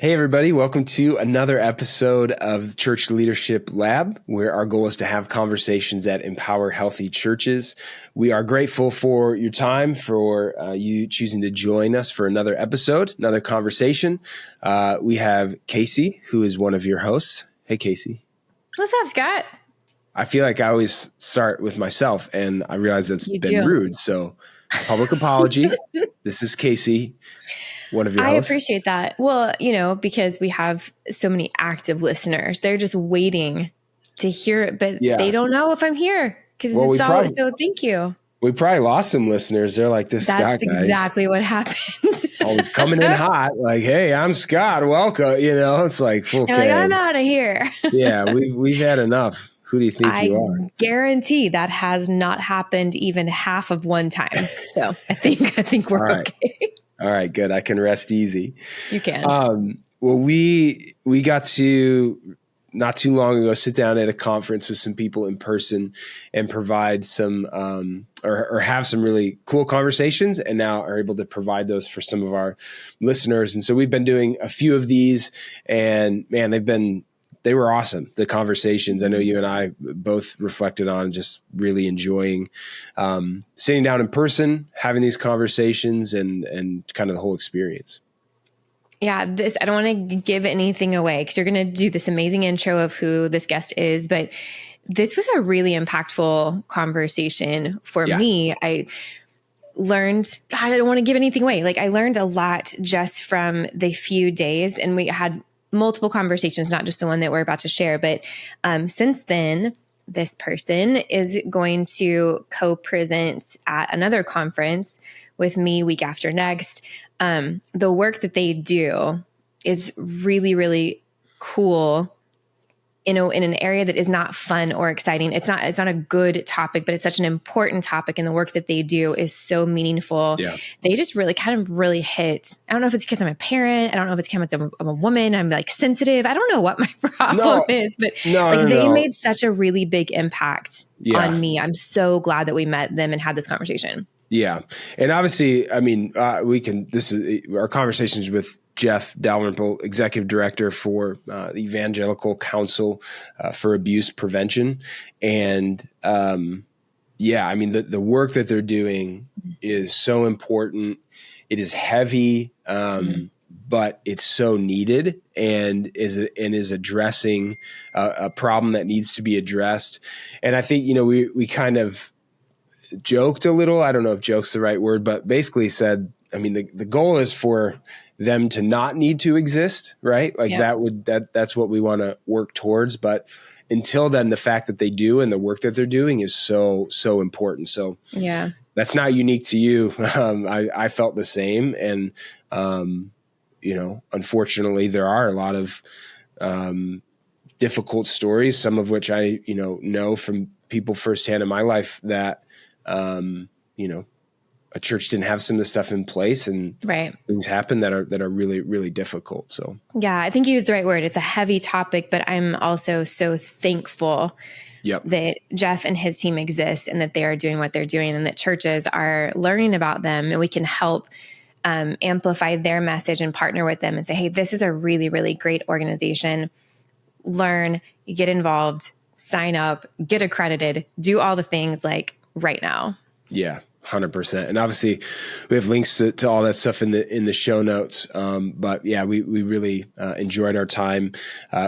Hey, everybody. Welcome to another episode of the Church Leadership Lab, where our goal is to have conversations that empower healthy churches. We are grateful for your time, for you choosing to join us for another episode, another conversation. We have Casey, who is one of your hosts. Hey, Casey. What's up, Scott? I feel like I always start with myself, and I realize that's been rude. So, public apology. This is Casey. One of your hosts. I appreciate that. Well, because we have so many active listeners, they're just waiting to hear it, but they don't know if I'm here because it's always, so thank you. We probably lost some listeners. They're like, this Scott guy. That's exactly what happened. Always coming in hot. Like, hey, I'm Scott. Welcome. It's like, okay. Like, I'm out of here. Yeah, we've had enough. Who do you think you are? I guarantee that has not happened even half of one time. So I think we're okay. All right, good. I can rest easy. You can. Well, we got to not too long ago sit down at a conference with some people in person and provide some or have some really cool conversations, and now are able to provide those for some of our listeners. And so we've been doing a few of these, and man, they were awesome. The conversations, I know you and I both reflected on just really enjoying sitting down in person, having these conversations, and kind of the whole experience. Yeah, I don't want to give anything away because you're going to do this amazing intro of who this guest is, but this was a really impactful conversation for me. I learned, I don't want to give anything away. Like, I learned a lot just from the few days, and we had multiple conversations, not just the one that we're about to share. But since then, this person is going to co-present at another conference with me week after next. The work that they do is really, really cool in an area that is not fun or exciting. It's not a good topic, but it's such an important topic. And the work that they do is so meaningful. Yeah. They just really hit. I don't know if it's because I'm a parent. I don't know if it's because I'm a woman. I'm like sensitive. I don't know what my problem is, but they made such a really big impact on me. I'm so glad that we met them and had this conversation. Yeah. And obviously, I mean, this is our conversations with Jeff Dalrymple, Executive Director for the Evangelical Council for Abuse Prevention. And I mean, the work that they're doing is so important. It is heavy, but it's so needed and is addressing a problem that needs to be addressed. And I think, we kind of joked a little. I don't know if joke's the right word, but basically said, I mean, the goal is for them to not need to exist, right? Like that's what we want to work towards. But until then, the fact that they do and the work that they're doing is so important. So that's not unique to you. I felt the same. And, unfortunately there are a lot of difficult stories, some of which I, know from people firsthand in my life that, a church didn't have some of this stuff in place, and things happen that are really, really difficult. So, yeah, I think you used the right word. It's a heavy topic, but I'm also so thankful that Jeff and his team exist and that they are doing what they're doing and that churches are learning about them, and we can help amplify their message and partner with them and say, hey, this is a really, really great organization. Learn, get involved, sign up, get accredited, do all the things like right now. Yeah. 100%. And obviously we have links to all that stuff in the show notes. But yeah, we really enjoyed our time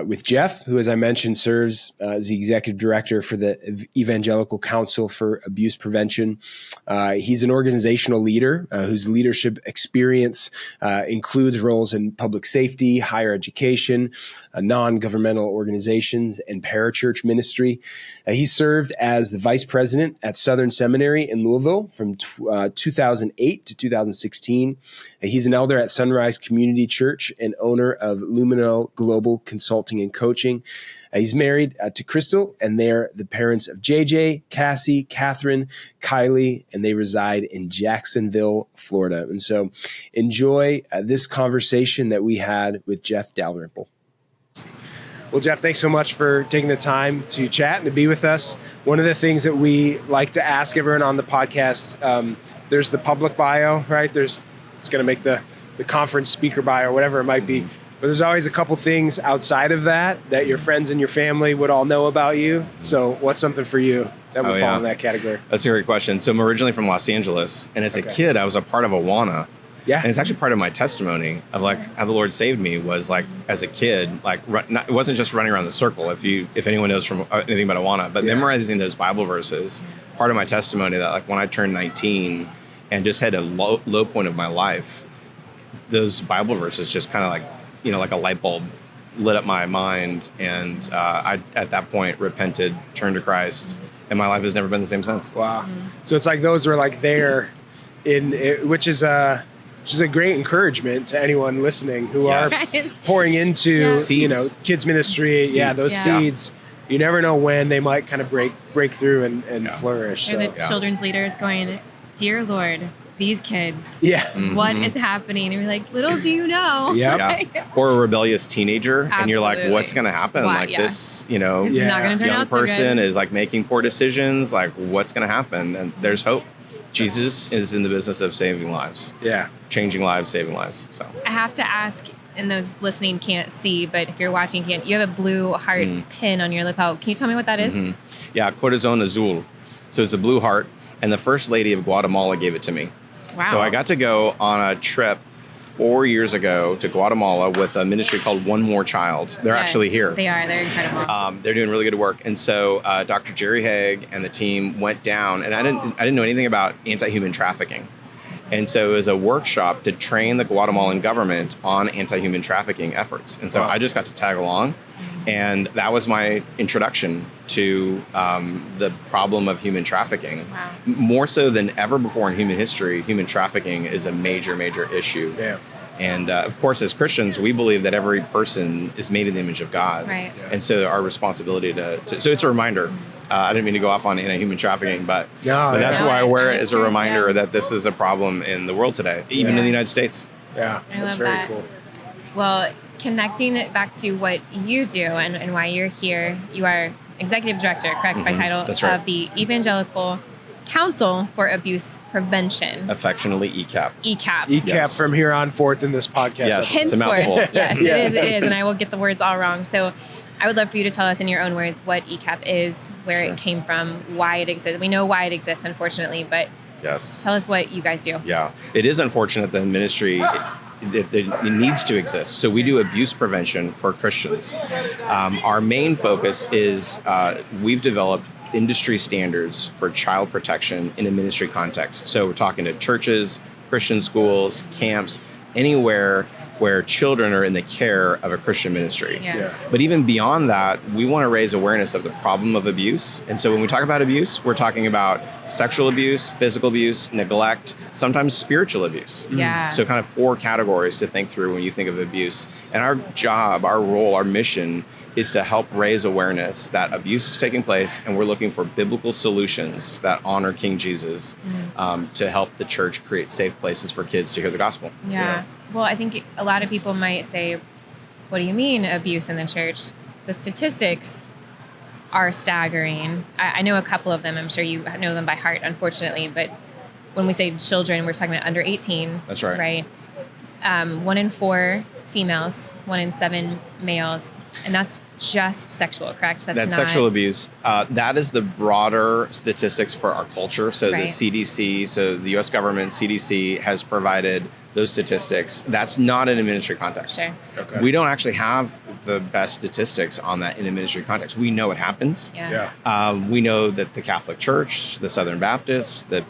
with Jeff, who, as I mentioned, serves as the executive director for the Evangelical Council for Abuse Prevention. He's an organizational leader whose leadership experience includes roles in public safety, higher education, non-governmental organizations, and parachurch ministry. He served as the vice president at Southern Seminary in Louisville from 2008 to 2016. He's an elder at Sunrise Community Church and owner of Lumino Global Consulting and Coaching. He's married to Crystal, and they're the parents of JJ, Cassie, Catherine, Kylie, and they reside in Jacksonville, Florida. And so enjoy this conversation that we had with Jeff Dalrymple. Well, Jeff, thanks so much for taking the time to chat and to be with us. One of the things that we like to ask everyone on the podcast, there's the public bio, right? It's going to make the conference speaker bio, whatever it might be. But there's always a couple things outside of that your friends and your family would all know about you. So what's something for you that would fall in that category? That's a great question. So I'm originally from Los Angeles, and as a kid, I was a part of Awana. Yeah. And it's actually part of my testimony of like how the Lord saved me was like as a kid, like it wasn't just running around the circle. If anyone knows from anything about Awana, but memorizing those Bible verses, part of my testimony that like when I turned 19 and just had a low point of my life, those Bible verses just kind of like, like a light bulb lit up my mind. And I, at that point, repented, turned to Christ, and my life has never been the same since. Wow. So it's like those were like there which is a great encouragement to anyone listening who are pouring into, kids ministry. Seeds. Yeah, those seeds. You never know when they might kind of break through and flourish. Or the children's leaders going, "Dear Lord, these kids, what is happening?" And you're like, little do you know. Or a rebellious teenager, and you're like, what's going to happen? This, this is not going to turn young out so person good. is like making poor decisions. Like, what's going to happen? And there's hope. Jesus is in the business of saving lives. Yeah. Changing lives, saving lives. So I have to ask, and those listening can't see, but if you're watching, you have a blue heart pin on your lapel. Can you tell me what that is? Yeah, Corazon Azul. So it's a blue heart, and the First Lady of Guatemala gave it to me. Wow. So I got to go on a trip 4 years ago to Guatemala with a ministry called One More Child. They're actually here. They are. They're incredible. They're doing really good work. And so Dr. Jerry Haig and the team went down, and I didn't know anything about anti-human trafficking. And so it was a workshop to train the Guatemalan government on anti-human trafficking efforts. And so I just got to tag along. And that was my introduction to the problem of human trafficking. Wow. More so than ever before in human history, human trafficking is a major, major issue. Yeah. And of course, as Christians, we believe that every person is made in the image of God. Right. And so our responsibility so it's a reminder. I didn't mean to go off on anti-human trafficking, but that's why I wear it as a reminder that this is a problem in the world today, even in the United States. Yeah, that's very cool. Well, connecting it back to what you do and why you're here, you are executive director, correct, by title, of the Evangelical Council for Abuse Prevention. Affectionately ECAP. ECAP from here on forth in this podcast. Yes, it's a mouthful. Yes, it is, and I will get the words all wrong. So I would love for you to tell us in your own words what ECAP is, where it came from, why it exists. We know why it exists, unfortunately, but tell us what you guys do. Yeah, it is unfortunate that ministry it needs to exist. So we do abuse prevention for Christians. Our main focus is we've developed industry standards for child protection in a ministry context. So we're talking to churches, Christian schools, camps, anywhere where children are in the care of a Christian ministry. But even beyond that, we want to raise awareness of the problem of abuse. And so when we talk about abuse, we're talking about sexual abuse, physical abuse, neglect, sometimes spiritual abuse. So kind of 4 categories to think through when you think of abuse. And our job, our role, our mission is to help raise awareness that abuse is taking place, and we're looking for biblical solutions that honor King Jesus to help the church create safe places for kids to hear the gospel. Well, I think a lot of people might say, what do you mean abuse in the church? The statistics are staggering. I know a couple of them. I'm sure you know them by heart, unfortunately. But when we say children, we're talking about under 18. That's right. Right? 1 in 4 females, 1 in 7 males. And that's just sexual, correct? That's not sexual abuse. That is the broader statistics for our culture. So the CDC, so the U.S. government, CDC, has provided those statistics. That's not in a ministry context. Sure. Okay. We don't actually have the best statistics on that in a ministry context. We know it happens. We know that the Catholic Church, the Southern Baptists, the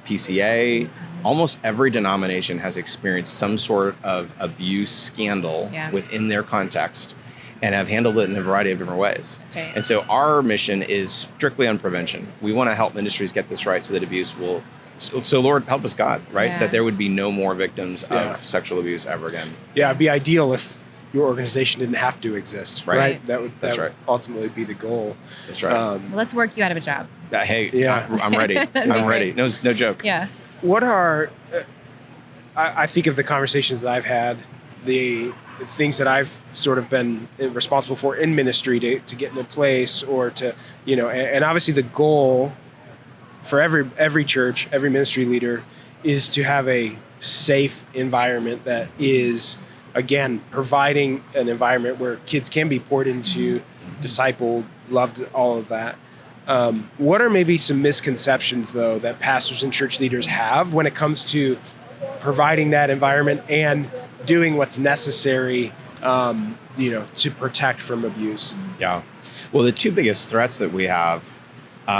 PCA, almost every denomination has experienced some sort of abuse scandal within their context, and have handled it in a variety of different ways. That's right. And so our mission is strictly on prevention. We want to help ministries get this right so that abuse will, so Lord, help us God, right? That there would be no more victims of sexual abuse ever again. Yeah, it'd be ideal if your organization didn't have to exist, right? That would ultimately be the goal. That's right. Well, let's work you out of a job. I'm ready. I'm ready. No joke. Yeah. What are, I think of the conversations that I've had, the things that I've sort of been responsible for in ministry to get in a place, or to, and obviously the goal for every church, every ministry leader, is to have a safe environment that is again, providing an environment where kids can be poured into, discipled, loved, all of that. What are maybe some misconceptions, though, that pastors and church leaders have when it comes to providing that environment and doing what's necessary, to protect from abuse? Yeah. Well, the two biggest threats that we have,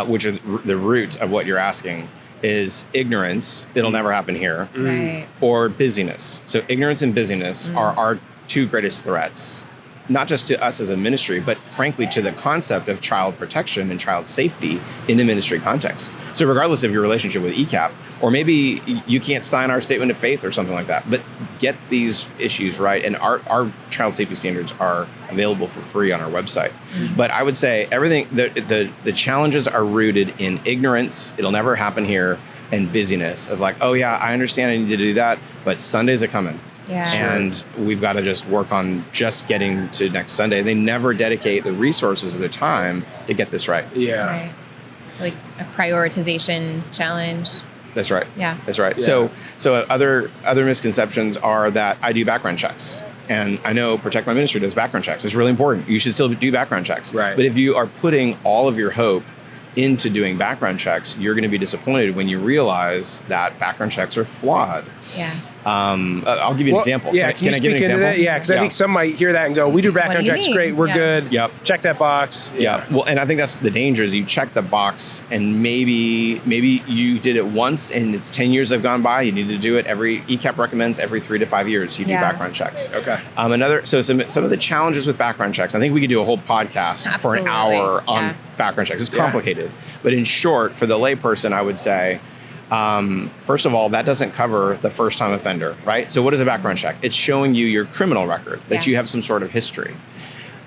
which are the root of what you're asking, is ignorance. It'll never happen here. Right. Or busyness. So ignorance and busyness are our two greatest threats, not just to us as a ministry, but frankly to the concept of child protection and child safety in a ministry context. So regardless of your relationship with ECAP, or maybe you can't sign our statement of faith or something like that, but get these issues right. And our child safety standards are available for free on our website. But I would say everything, the challenges are rooted in ignorance. It'll never happen here. And busyness of like, oh yeah, I understand I need to do that, but Sundays are coming. Yeah. And we've got to just work on just getting to next Sunday. They never dedicate the resources of their time to get this right. Yeah. Right. It's like a prioritization challenge. That's right. Yeah. That's right. Yeah. So other misconceptions are that I do background checks. And I know Protect My Ministry does background checks. It's really important. You should still do background checks. Right. But if you are putting all of your hope into doing background checks, you're going to be disappointed when you realize that background checks are flawed. Yeah. I'll give you an example. Yeah, Can I give an into example? that? Yeah, because I think some might hear that and go, we do background do you checks, mean? great, we're Yeah. good. Yep. Check that box. Yeah. Well, and I think that's the danger is you check the box and maybe you did it once and it's 10 years have gone by. You need to do it ECAP recommends every 3 to 5 years you do background checks. Okay. So some of the challenges with background checks, I think we could do a whole podcast for an Absolutely. hour on Yeah. background checks. It's complicated. But in short, for the layperson, I would say, first of all, that doesn't cover the first time offender, right? So what is a background check? It's showing you your criminal record, that you have some sort of history.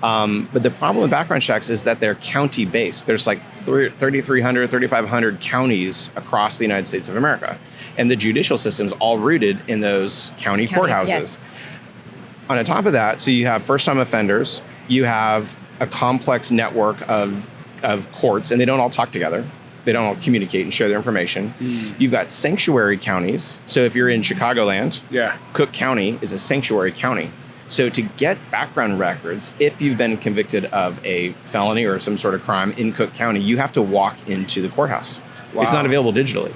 But the problem with background checks is that they're county based. There's like 3,300, 3,500 counties across the United States of America. And the judicial system's all rooted in those county courthouses. Yes. On top of that, so you have first time offenders, you have a complex network of courts, and they don't all talk together. They don't all communicate and share their information. You've got sanctuary counties. So if you're in Chicagoland, Cook County is a sanctuary county. So to get background records, if you've been convicted of a felony or some sort of crime in Cook County, you have to walk into the courthouse. Wow. It's not available digitally.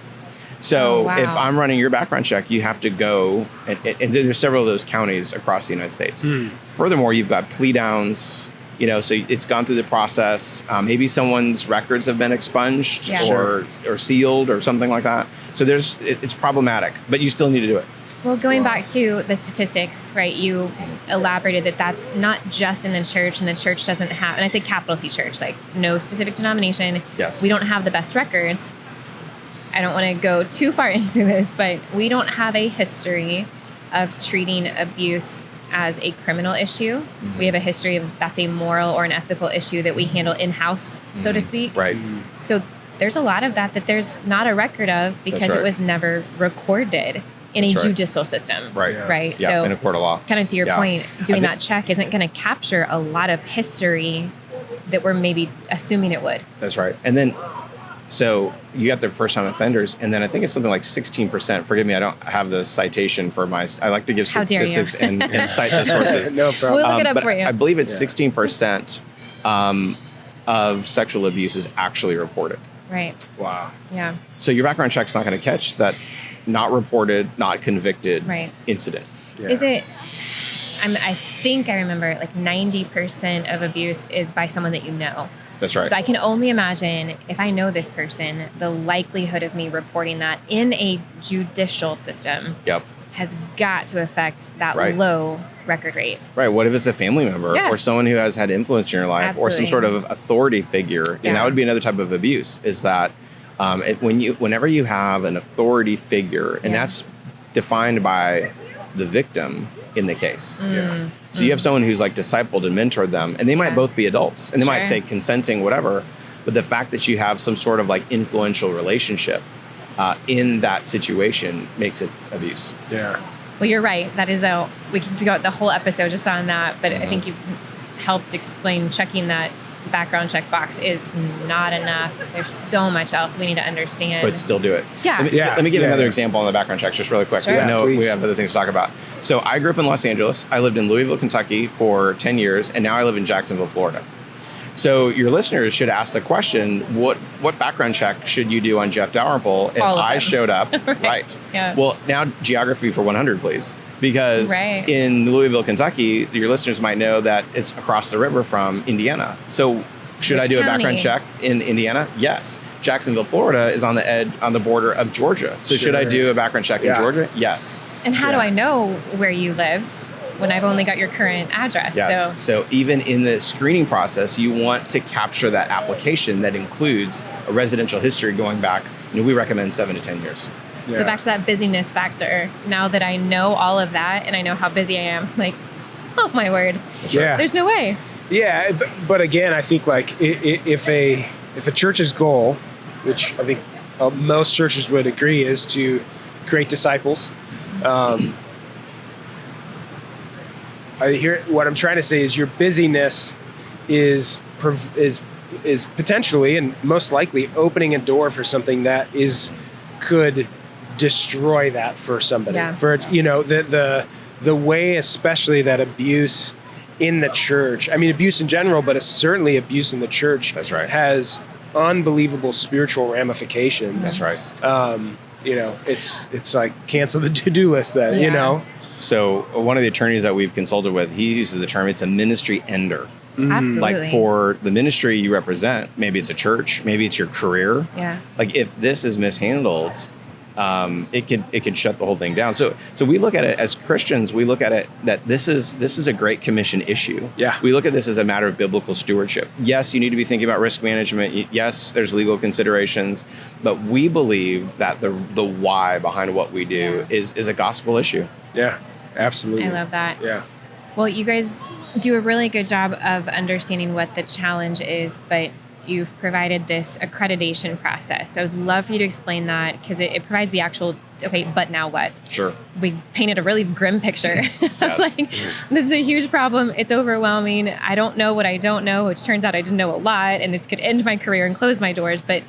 So if I'm running your background check, you have to go, and there's several of those counties across the United States. Furthermore, you've got plea downs. So it's gone through the process. Maybe someone's records have been expunged or sealed or something like that. So it's problematic, but you still need to do it. Well, going back to the statistics, right, you elaborated that that's not just in the church, and the church doesn't have, and I say capital C church, like no specific denomination. Yes. We don't have the best records. I don't want to go too far into this, but we don't have a history of treating abuse as a criminal issue. We have a history of that's a moral or an ethical issue that we handle in-house, so to speak. Right. So there's a lot of that there's not a record of because it was never recorded in a judicial system. Right. Right. Yeah, So in a court of law. kind of to your point, doing that check isn't going to capture a lot of history that we're maybe assuming it would. That's right. And then, so you got the first time offenders, and then I think it's something like 16%. Forgive me, I don't have the citation for I like to give statistics and cite the sources. No problem. We'll look it up for you. I believe it's 16% of sexual abuse is actually reported. Right. Wow. Yeah. So your background check's not going to catch that not reported, not convicted incident. Yeah. Is it, I think I remember like 90% of abuse is by someone that you know. That's right. So I can only imagine if I know this person, the likelihood of me reporting that in a judicial system has got to affect that low record rate. Right. What if it's a family member or someone who has had influence in your life or some sort of authority figure? And that would be another type of abuse is that whenever you have an authority figure, and that's defined by the victim in the case. So you have someone who's like discipled and mentored them, and they might both be adults, and they might say consenting, whatever. But the fact that you have some sort of like influential relationship in that situation makes it abuse. Yeah. Well, you're right. That is we could go the whole episode just on that, but I think you've helped explain checking that background check box is not enough. There's so much else we need to understand. But still do it. Yeah. Let me give another example on the background checks just really quick, because I know we have other things to talk about. So I grew up in Los Angeles. I lived in Louisville, Kentucky for 10 years, and now I live in Jacksonville, Florida. So your listeners should ask the question, what background check should you do on Jeff Dalrymple if I showed up? Right. Yeah. Well, now geography for 100, please. Because in Louisville, Kentucky, your listeners might know that it's across the river from Indiana. So should I do a background check in Indiana? Yes. Jacksonville, Florida is on the border of Georgia. So should I do a background check in Georgia? Yes. And how do I know where you lived when I've only got your current address? Yes. So even in the screening process, you want to capture that application that includes a residential history going back. We recommend 7 to 10 years. So back to that busyness factor. Now that I know all of that and I know how busy I am, like, oh my word, there's no way. Yeah, but again, I think like if a church's goal, which I think most churches would agree, is to create disciples. What I'm trying to say is your busyness is potentially and most likely opening a door for something that could destroy that for somebody. Yeah. For the way, especially that abuse in the church. I mean, abuse in general, but it's certainly abuse in the church. That's right. Has unbelievable spiritual ramifications. That's right. It's like cancel the to-do list. So one of the attorneys that we've consulted with, he uses the term, it's a ministry ender. Absolutely. Like for the ministry you represent, maybe it's a church, maybe it's your career. Yeah. Like if this is mishandled, it could shut the whole thing down. So we look at it as Christians. We look at it that this is a Great Commission issue. Yeah. We look at this as a matter of biblical stewardship. Yes, you need to be thinking about risk management. Yes, there's legal considerations, but we believe that the why behind what we do is a gospel issue. Yeah, absolutely. I love that. Yeah. Well, you guys do a really good job of understanding what the challenge is, but you've provided this accreditation process. So I'd love for you to explain that, because it provides the actual, but now what? Sure. We painted a really grim picture. Yes. Like, this is a huge problem. It's overwhelming. I don't know what I don't know, which turns out I didn't know a lot, and this could end my career and close my doors. But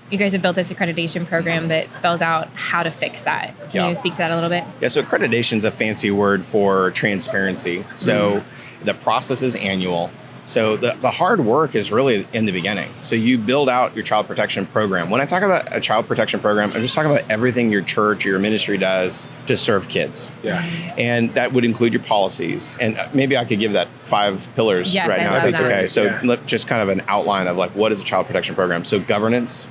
you guys have built this accreditation program that spells out how to fix that. Can you speak to that a little bit? Yeah, so accreditation is a fancy word for transparency. So the process is annual. So the hard work is really in the beginning. So you build out your child protection program. When I talk about a child protection program, I'm just talking about everything your church or your ministry does to serve kids. Yeah. And that would include your policies. And maybe I could give that 5 pillars right now. I If it's love that. okay. So just kind of an outline of like, what is a child protection program? So governance,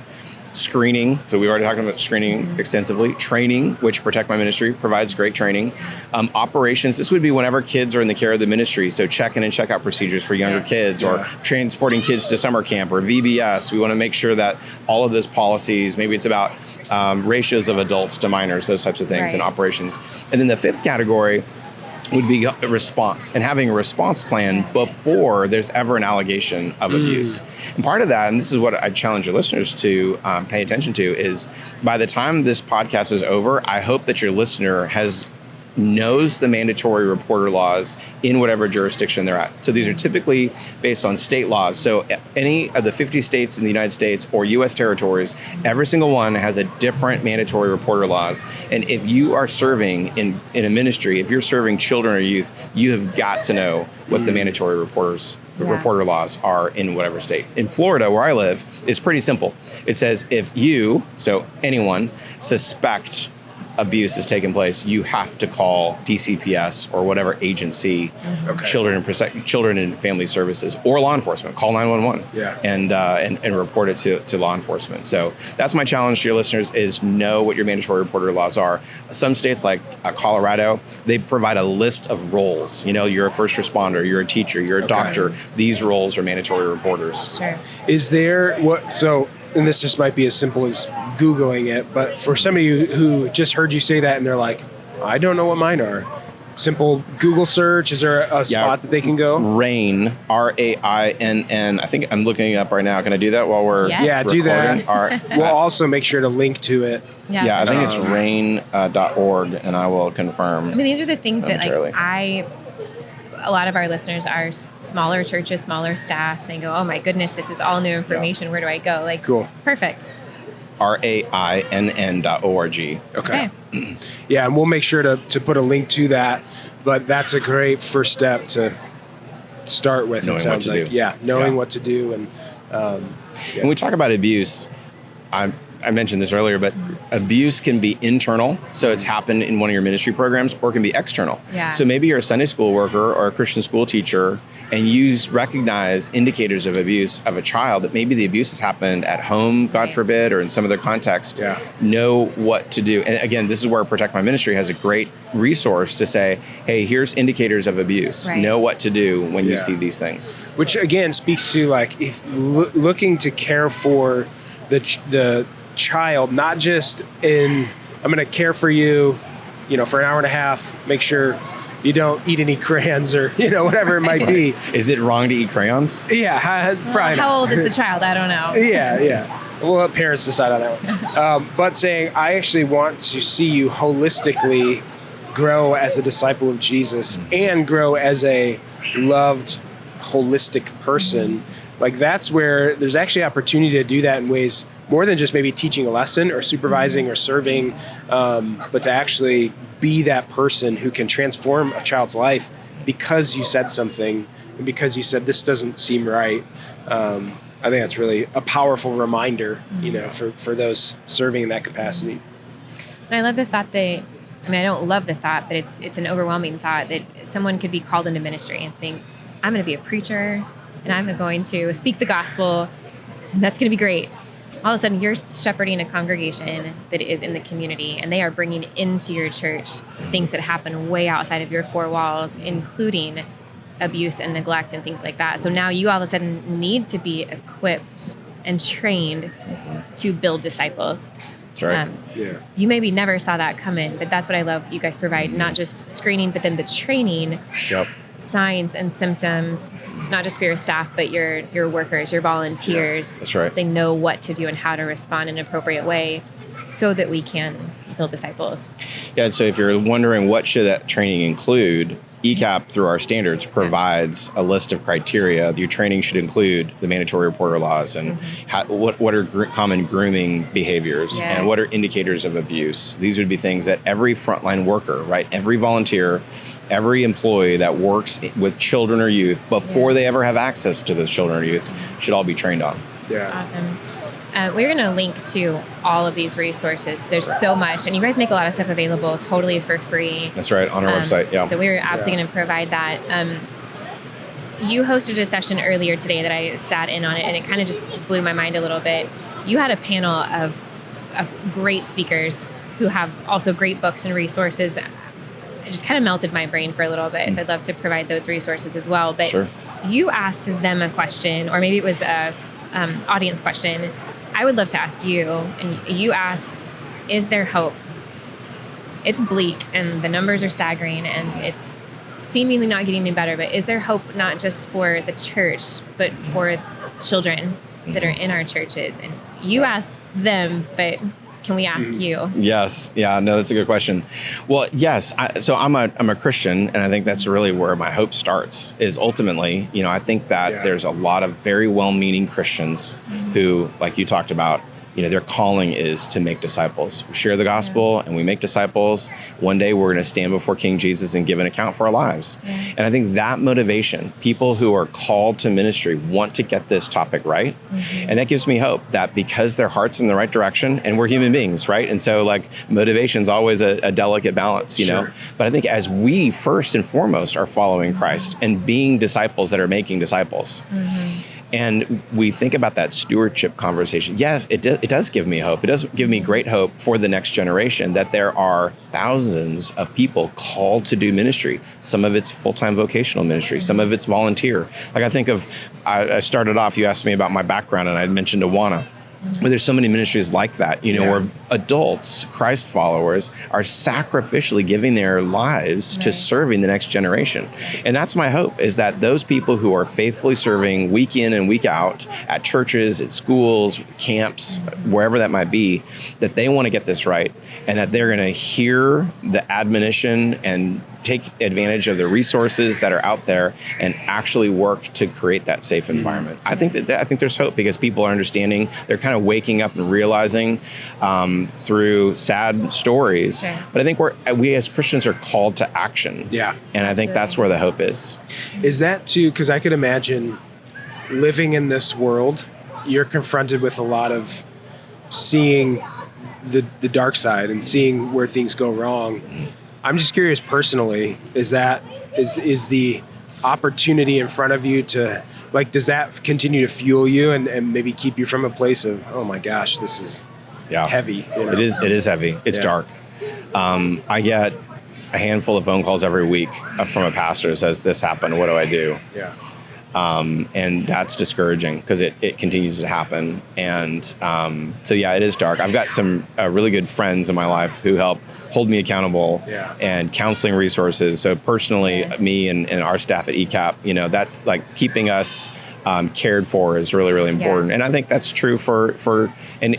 screening. So we've already talked about screening extensively. Training, which Protect My Ministry provides great training. Operations, this would be whenever kids are in the care of the ministry. So check-in and check-out procedures for younger kids, or transporting kids to summer camp, or VBS. We want to make sure that all of those policies, maybe it's about ratios of adults to minors, those types of things, and operations. And then the 5th category would be a response, and having a response plan before there's ever an allegation of abuse. And part of that, and this is what I challenge your listeners to pay attention to, is by the time this podcast is over, I hope that your listener knows the mandatory reporter laws in whatever jurisdiction they're at. So these are typically based on state laws. So any of the 50 states in the United States or U.S. territories, every single one has a different mandatory reporter laws. And if you are serving in a ministry, if you're serving children or youth, you have got to know what the mandatory reporter laws are in whatever state. In Florida, where I live, it's pretty simple. It says if you, so anyone, suspect abuse has taken place, you have to call DCPS or whatever agency, Children and Family Services, or law enforcement. Call 911 and report it to law enforcement. So that's my challenge to your listeners: is know what your mandatory reporter laws are. Some states like Colorado, they provide a list of roles. You're a first responder, you're a teacher, you're a doctor. These roles are mandatory reporters. Sure. Is there and this just might be as simple as Googling it, but for somebody who just heard you say that and they're like, I don't know what mine are. Simple Google search. Is there a spot that they can go? RAINN, RAINN. I think I'm looking it up right now. Can I do that while we're recording? Do that. We'll also make sure to link to it. Yeah, I think it's rain.org, and I will confirm. I mean, these are the things that I a lot of our listeners are smaller churches, smaller staffs. They go, oh my goodness, this is all new information. Where do I go? Like, cool. Perfect. RAINN.org. Okay. Yeah, and we'll make sure to put a link to that. But that's a great first step to start with. Knowing it sounds what to like. do. Yeah, knowing what to do. And when we talk about abuse, I mentioned this earlier, but abuse can be internal. So it's happened in one of your ministry programs, or it can be external. Yeah. So maybe you're a Sunday school worker or a Christian school teacher, and you recognize indicators of abuse of a child, that maybe the abuse has happened at home, God forbid, or in some other context. Yeah. Know what to do. And again, this is where Protect My Ministry has a great resource to say, hey, here's indicators of abuse. Right. Know what to do when you see these things. Which again speaks to like if looking to care for the child, not just in I'm going to care for you, for an hour and a half, make sure you don't eat any crayons or whatever it might be. Is it wrong to eat crayons? Yeah, probably. How old is the child? I don't know. Yeah. We'll let parents decide on that one. But saying, I actually want to see you holistically grow as a disciple of Jesus and grow as a loved, holistic person. Like that's where there's actually opportunity to do that in ways more than just maybe teaching a lesson or supervising or serving, but to actually be that person who can transform a child's life because you said something and because you said this doesn't seem right. I think that's really a powerful reminder, for those serving in that capacity. And I love the thought that, I don't love the thought, but it's an overwhelming thought that someone could be called into ministry and think, I'm going to be a preacher and I'm going to speak the gospel. That's going to be great. All of a sudden, you're shepherding a congregation that is in the community, and they are bringing into your church things that happen way outside of your four walls, including abuse and neglect and things like that. So now you all of a sudden need to be equipped and trained to build disciples. That's right. You maybe never saw that come in, but that's what I love. You guys provide not just screening, but then the training, signs and symptoms, not just for your staff, but your workers, your volunteers. Yeah, that's right. They know what to do and how to respond in an appropriate way so that we can build disciples. Yeah, so if you're wondering what should that training include, ECAP, through our standards, provides a list of criteria. Your training should include the mandatory reporter laws and what are common grooming behaviors and what are indicators of abuse. These would be things that every frontline worker, right, every volunteer, every employee that works with children or youth before they ever have access to those children or youth should all be trained on. Yeah. Awesome. We're going to link to all of these resources because there's so much, and you guys make a lot of stuff available totally for free. That's right, on our website. Yeah. So we're absolutely going to provide that. You hosted a session earlier today that I sat in on it, and it kind of just blew my mind a little bit. You had a panel of great speakers who have also great books and resources. It just kind of melted my brain for a little bit. So I'd love to provide those resources as well. But you asked them a question, or maybe it was a audience question. I would love to ask you, and you asked, is there hope? It's bleak and the numbers are staggering and it's seemingly not getting any better, but is there hope not just for the church, but for children that are in our churches? And you asked them, but can we ask you? Yes. Yeah, no, that's a good question. Well, yes. So I'm a Christian, and I think that's really where my hope starts, is ultimately, I think that there's a lot of very well-meaning Christians who, like you talked about, their calling is to make disciples. We share the gospel and we make disciples. One day we're going to stand before King Jesus and give an account for our lives. And I think that motivation, people who are called to ministry want to get this topic right. And that gives me hope that because their heart's in the right direction, and we're human beings, right? And so motivation's always a delicate balance, you know? But I think as we first and foremost are following Christ and being disciples that are making disciples, and we think about that stewardship conversation. Yes, it does give me hope. It does give me great hope for the next generation that there are thousands of people called to do ministry. Some of it's full-time vocational ministry. Some of it's volunteer. I started off, you asked me about my background, and I mentioned Awana. But there's so many ministries like that, where adults, Christ followers, are sacrificially giving their lives to serving the next generation. And that's my hope, is that those people who are faithfully serving week in and week out at churches, at schools, camps, wherever that might be, that they want to get this right, and that they're going to hear the admonition and take advantage of the resources that are out there and actually work to create that safe environment. I think there's hope because people are understanding. They're kind of waking up and realizing through sad stories. Okay. But I think we as Christians are called to action. Yeah. And I think that's where the hope is. Is that too, because I could imagine living in this world, you're confronted with a lot of seeing the dark side and seeing where things go wrong. I'm just curious personally, is the opportunity in front of you to, like, does that continue to fuel you and maybe keep you from a place of, oh my gosh, this is heavy? You know? It is heavy. It's dark. I get a handful of phone calls every week from a pastor who says, this happened, what do I do? Yeah. And that's discouraging because it continues to happen. And so, it is dark. I've got some really good friends in my life who help hold me accountable and counseling resources. So personally, me and our staff at ECAP, that like keeping us cared for is really, really important. And I think that's true for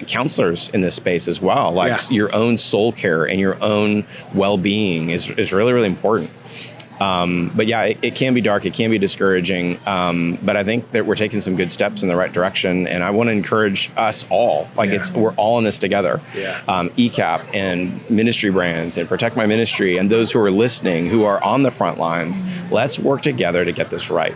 counselors in this space as well. Like your own soul care and your own well-being is really, really important. But it can be dark. It can be discouraging. But I think that we're taking some good steps in the right direction. And I want to encourage us all. We're all in this together. ECAP and ministry brands and Protect My Ministry and those who are listening, who are on the front lines. Let's work together to get this right.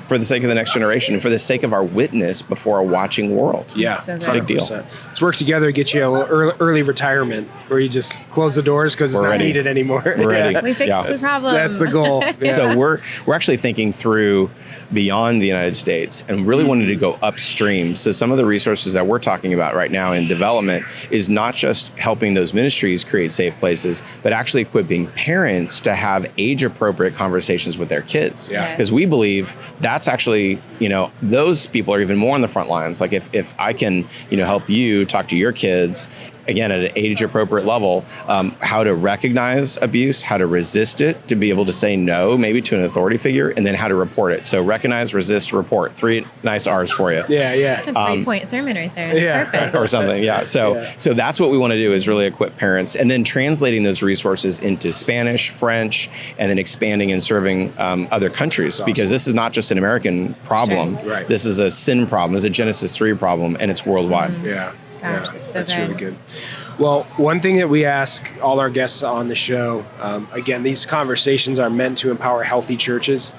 For the sake of the next generation and for the sake of our witness before a watching world. It's a big deal. Let's work together to get you a little early retirement where you just close the doors because it's not needed anymore. We're ready. We fixed the problem. That's the goal. So we're actually thinking through beyond the United States and really wanted to go upstream. So some of the resources that we're talking about right now in development is not just helping those ministries create safe places, but actually equipping parents to have age-appropriate conversations with their kids. Because we believe that's actually, those people are even more on the front lines. Like if I can, help you talk to your kids again, at an age-appropriate level, how to recognize abuse, how to resist it, to be able to say no, maybe to an authority figure, and then how to report it. So recognize, resist, report. 3 nice R's for you. It's a 3-point sermon right there. It's perfect. Or something, So that's what we want to do is really equip parents, and then translating those resources into Spanish, French, and then expanding and serving other countries. Because this is not just an American problem. This is a sin problem. This is a Genesis 3 problem, and it's worldwide. Gosh, that's really good. Well, one thing that we ask all our guests on the show, again, these conversations are meant to empower healthy churches.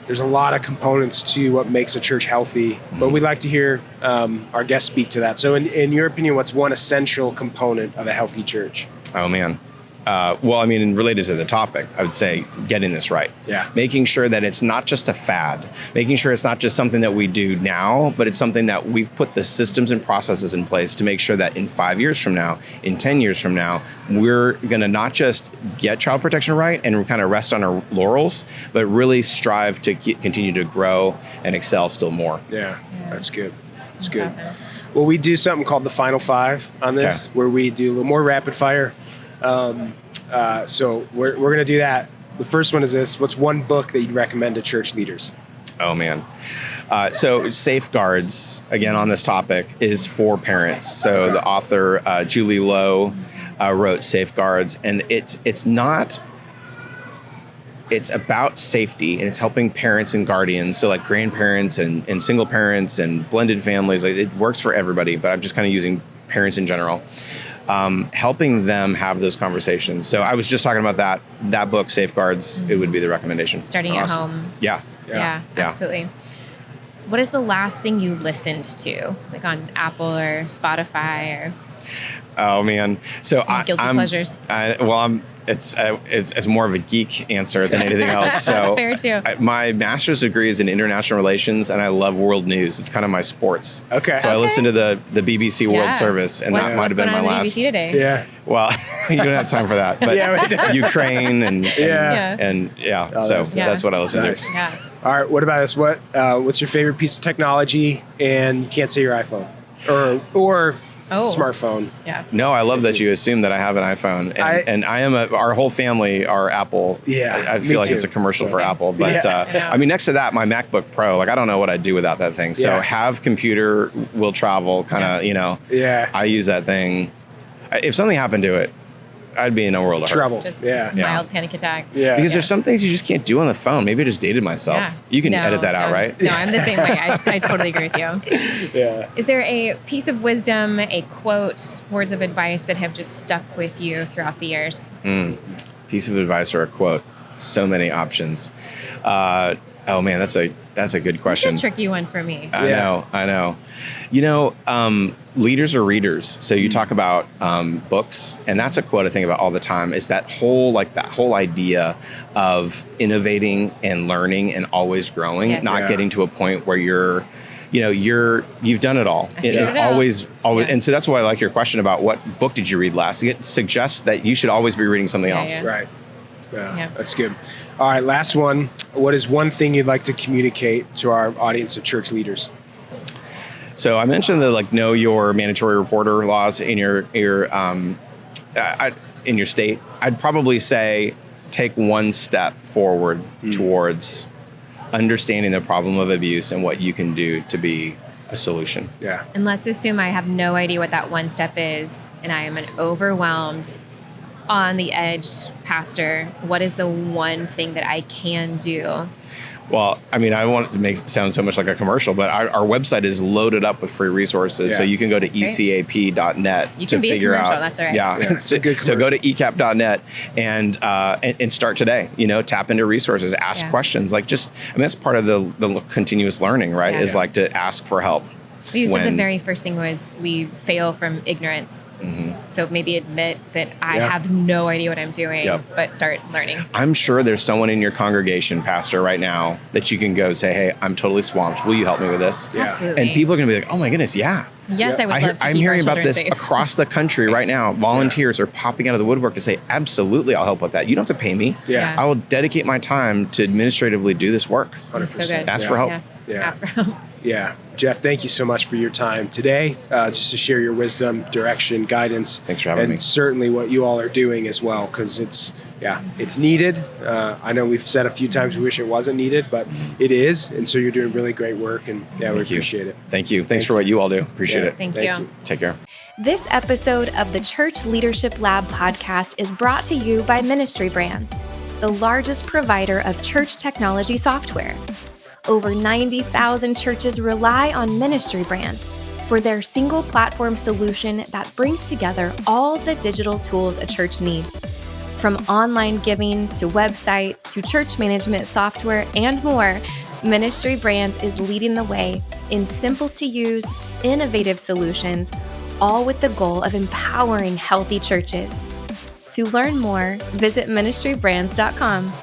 There's a lot of components to what makes a church healthy, but we'd like to hear our guests speak to that. So in your opinion, what's one essential component of a healthy church? Oh, man. Related to the topic, I would say getting this right. Making sure that it's not just a fad. Making sure it's not just something that we do now, but it's something that we've put the systems and processes in place to make sure that in 5 years from now, in 10 years from now, we're going to not just get child protection right and kind of rest on our laurels, but really strive to continue to grow and excel still more. That's good. That's good. Awesome. Well, we do something called the Final Five on this, where we do a little more rapid fire. So we're going to do that. The first one is this. What's one book that you'd recommend to church leaders? Oh, man. So Safeguards, again, on this topic, is for parents. So the author, Julie Lowe, wrote Safeguards, and it's about safety, and it's helping parents and guardians, so like grandparents and single parents and blended families. Like, it works for everybody, but I'm just kind of using parents in general. Helping them have those conversations. So I was just talking about that book, Safeguards. It would be the recommendation. Starting at home. Yeah, absolutely. What is the last thing you listened to, like on Apple or Spotify or? Oh man, so guilty pleasures. It's more of a geek answer than anything else. So that's fair too. My master's degree is in international relations, and I love world news. It's kind of my sports. So I listen to the BBC World Service, and that might have been my last. BBC today? Well, you don't have time for that, but Ukraine and so that's what I listen to. All right, what about this? What's your favorite piece of technology? And you can't say your iPhone or smartphone. No, I love that you assume that I have an iPhone, and I am our whole family are Apple. I feel like it's a commercial for Apple, but next to that, my MacBook Pro, like I don't know what I'd do without that thing. So have computer will travel kind of, I use that thing. If something happened to it, I'd be in a world of hurt. Trouble. Just Yeah. mild panic attack. Yeah. Because there's some things you just can't do on the phone. Maybe I just dated myself. Yeah. You can No, edit that out, no. right? No, I'm the same way. I totally agree with you. Yeah. Is there a piece of wisdom, a quote, words of advice that have just stuck with you throughout the years? Piece of advice or a quote. So many options. Oh man, that's a good question. It's a tricky one for me. I know. You know, leaders are readers. So you talk about books, and that's a quote I think about all the time. Is that whole idea of innovating and learning and always growing, Yes. not getting to a point where you've done it all. figured it out. Always. Yeah. And so that's why I like your question about what book did you read last. It suggests that you should always be reading something else. Yeah. Right. Yeah, Yeah. that's good. All right, last one. What is one thing you'd like to communicate to our audience of church leaders? So I mentioned the know your mandatory reporter laws in your state. I'd probably say take one step forward towards understanding the problem of abuse and what you can do to be a solution. Yeah. And let's assume I have no idea what that one step is, and I am an overwhelmed, on the edge pastor. What is the one thing that I can do? Well, I mean, I don't want it to make it sound so much like a commercial, but our website is loaded up with free resources. Yeah. So you can go to great. ecap.net You to can be a figure commercial, out. that's all right. Yeah. Yeah, it's a good So go to commercial. ecap.net and start today. Tap into resources, ask Yeah. questions. That's part of the continuous learning, right? Yeah. Is to ask for help. You said the When- very first thing was we fail from ignorance. So maybe admit that I Yeah. have no idea what I'm doing, Yep. but start learning. I'm sure there's someone in your congregation, pastor, right now that you can go say, hey, I'm totally swamped. Will you help me with this? Yeah. Absolutely. And people are going to be like, oh my goodness, yeah. Yes, I would love to I'm keep hearing our about children this safe. across the country right now. Volunteers are popping out of the woodwork to say, absolutely, I'll help with that. You don't have to pay me. Yeah. I will dedicate my time to administratively do this work. 100%. So good. Ask for help. Yeah. Yeah. Ask for help. Yeah. Jeff, thank you so much for your time today, just to share your wisdom, direction, guidance. Thanks for having me. And certainly what you all are doing as well, because it's needed. I know we've said a few times we wish it wasn't needed, but it is. And so you're doing really great work, and we Thank you. appreciate it. Thank you. Thanks for what you all do. Appreciate it. Thank you. Take care. This episode of the Church Leadership Lab podcast is brought to you by Ministry Brands, the largest provider of church technology software. Over 90,000 churches rely on Ministry Brands for their single platform solution that brings together all the digital tools a church needs. From online giving to websites to church management software and more, Ministry Brands is leading the way in simple to use, innovative solutions, all with the goal of empowering healthy churches. To learn more, visit ministrybrands.com.